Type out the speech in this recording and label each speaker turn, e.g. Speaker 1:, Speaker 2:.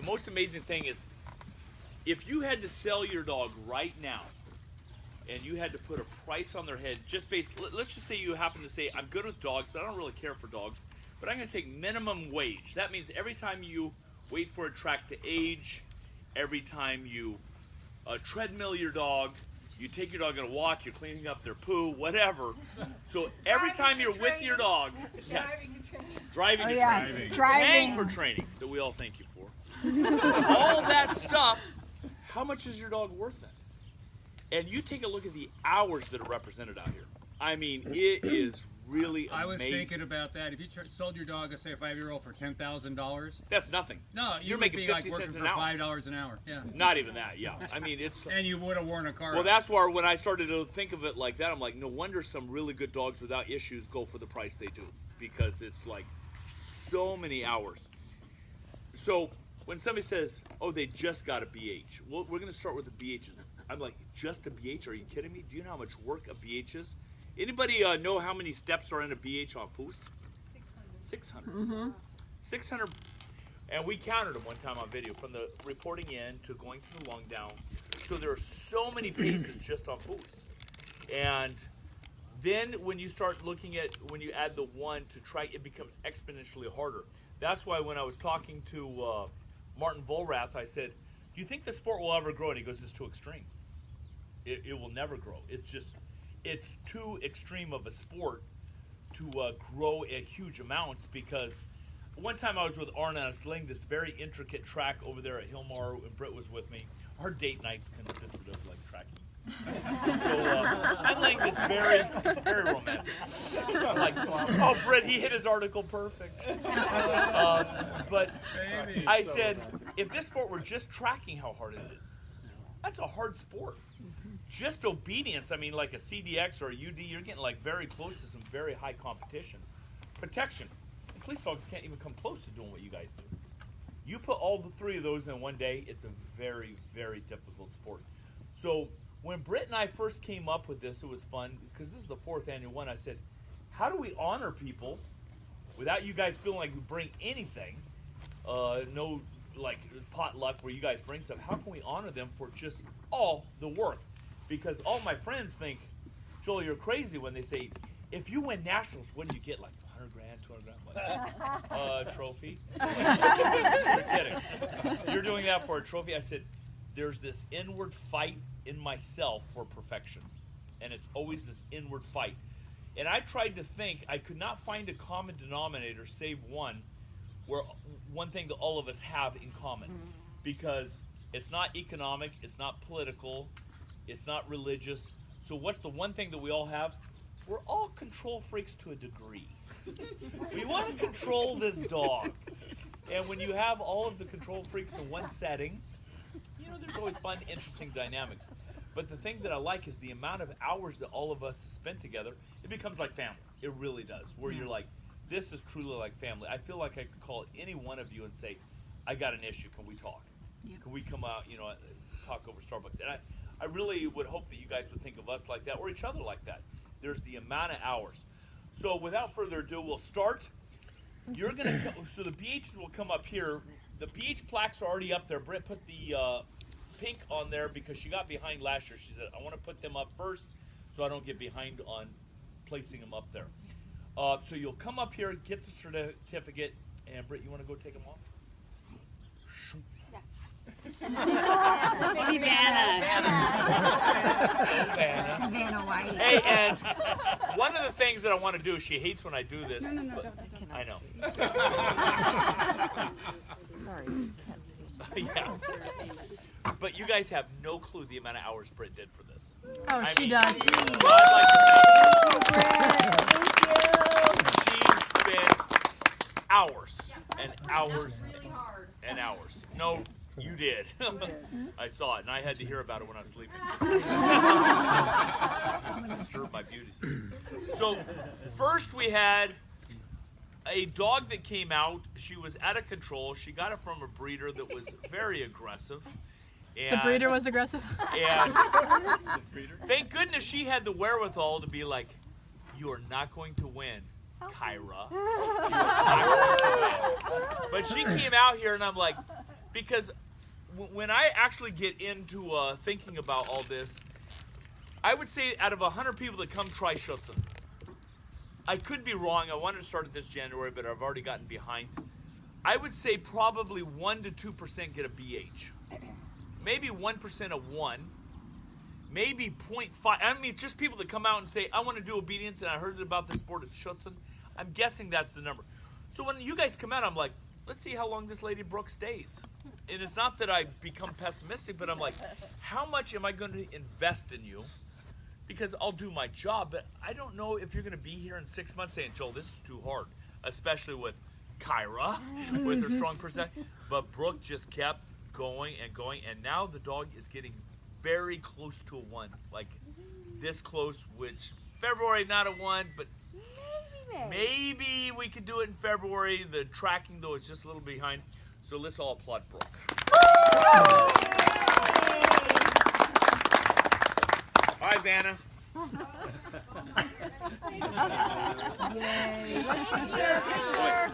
Speaker 1: the most amazing thing is if you had to sell your dog right now and you had to put a price on their head, just based, let's just say you happen to say, I'm good with dogs, but I don't really care for dogs, but I'm going to take minimum wage. That means every time you wait for a track to age, every time you treadmill your dog, you take your dog on a walk, you're cleaning up their poo, whatever. So every time you're with your dog, driving to training, paying for training that we all thank you for, all that stuff, how much is your dog worth then? And you take a look at the hours that are represented out here. I mean, it is really amazing.
Speaker 2: I was thinking about that. If you sold your dog, let's say a 5-year-old, for $10,000.
Speaker 1: That's nothing.
Speaker 2: No,
Speaker 1: you're making 50
Speaker 2: like
Speaker 1: cents
Speaker 2: working
Speaker 1: an hour.
Speaker 2: for $5 an hour. Yeah.
Speaker 1: Not even that. Yeah. I mean, it's.
Speaker 2: And you would have worn a car.
Speaker 1: Well, that's why when I started to think of it like that, I'm like, no wonder some really good dogs without issues go for the price they do, because it's like so many hours. So when somebody says, "Oh, they just got a BH," well, we're going to start with the BHs. I'm like, just a BH? Are you kidding me? Do you know how much work a BH is? Anybody know how many steps are in a BH on Foos? 600. 600. And we counted them one time on video, from the reporting in to going to the lung down. So there are so many paces just on Foos. And then when you start looking at, when you add the one to try, it becomes exponentially harder. That's why when I was talking to Martin Volrath, I said, do you think the sport will ever grow? And he goes, it's too extreme. It will never grow. It's just, it's too extreme of a sport to grow at huge amounts, because one time I was with Arn on a sling, this very intricate track over there at Hillmar, and Britt was with me. Our date nights consisted of like tracking. So I'm laying this very, very romantic. I'm like, oh, Britt, he hit his article perfect. But I said, if this sport were just tracking how hard it is, that's a hard sport. Just obedience, I mean, like a CDX or a UD, you're getting like very close to some very high competition. Protection. Police dogs can't even come close to doing what you guys do. You put all the three of those in one day, it's a very, very difficult sport. So when Britt and I first came up with this, it was fun, because this is the 4th annual one. I said, how do we honor people without you guys feeling like we bring anything? No, like potluck where you guys bring stuff. How can we honor them for just all the work? Because all my friends think, Joel, you're crazy when they say, if you win nationals, what do you get? Like 100 grand, 200 grand? Like, trophy? You're kidding. You're doing that for a trophy? I said, there's this inward fight in myself for perfection. And it's always this inward fight. And I tried to think, I could not find a common denominator, save one, where one thing that all of us have in common. Because it's not economic, it's not political, it's not religious. So what's the one thing that we all have? We're all control freaks to a degree. We want to control this dog. And when you have all of the control freaks in one setting, you know, there's always fun, interesting dynamics. But the thing that I like is the amount of hours that all of us spend together. It becomes like family. It really does. Where you're like, this is truly like family. I feel like I could call any one of you and say, I got an issue. Can we talk? Yeah. Can we come out, you know, talk over Starbucks? And I really would hope that you guys would think of us like that, or each other like that. There's the amount of hours. So without further ado, we'll start. You're gonna so the BHs will come up here. The BH plaques are already up there. Britt put the pink on there because she got behind last year. She said, I want to put them up first so I don't get behind on placing them up there. So you'll come up here, get the certificate, and Britt, you want to go take them off?
Speaker 3: Maybe Vanna.
Speaker 1: Vanna White. Hey, and one of the things that I want to do, she hates when I do this.
Speaker 3: No,
Speaker 1: but I know.
Speaker 3: Sorry, can't see.
Speaker 1: Yeah. But you guys have no clue the amount of hours Britt did for this.
Speaker 4: Oh, she does.
Speaker 1: She spent hours and hours and hours. No, you did. I saw it, and I had to hear about it when I was sleeping. Disturbed my beauty sleep. So, first we had a dog that came out. She was out of control. She got it from a breeder that was very aggressive. And,
Speaker 4: the breeder was aggressive?
Speaker 1: And thank goodness she had the wherewithal to be like, you are not going to win, Kyra. You are not going to win. But she came out here, and I'm like, because when I actually get into thinking about all this, I would say out of 100 people that come try Schutzhund, I could be wrong. I wanted to start it this January, but I've already gotten behind. I would say probably 1 to 2% get a BH. Maybe 1% a 1. Maybe 0.5. I mean, just people that come out and say, I want to do obedience, and I heard about the sport of Schutzhund. I'm guessing that's the number. So when you guys come out, I'm like, let's see how long this Lady Brooke stays. And it's not that I become pessimistic, but I'm like, how much am I going to invest in you? Because I'll do my job, but I don't know if you're going to be here in 6 months saying, Joel, this is too hard, especially with Kyra, with her strong personality. But Brooke just kept going, and now the dog is getting very close to a 1, like this close, which February, not a 1, but maybe we could do it in February. The tracking, though, is just a little behind. So let's all applaud Brooke. All right, Vanna.
Speaker 3: Yay.
Speaker 4: Picture. Picture.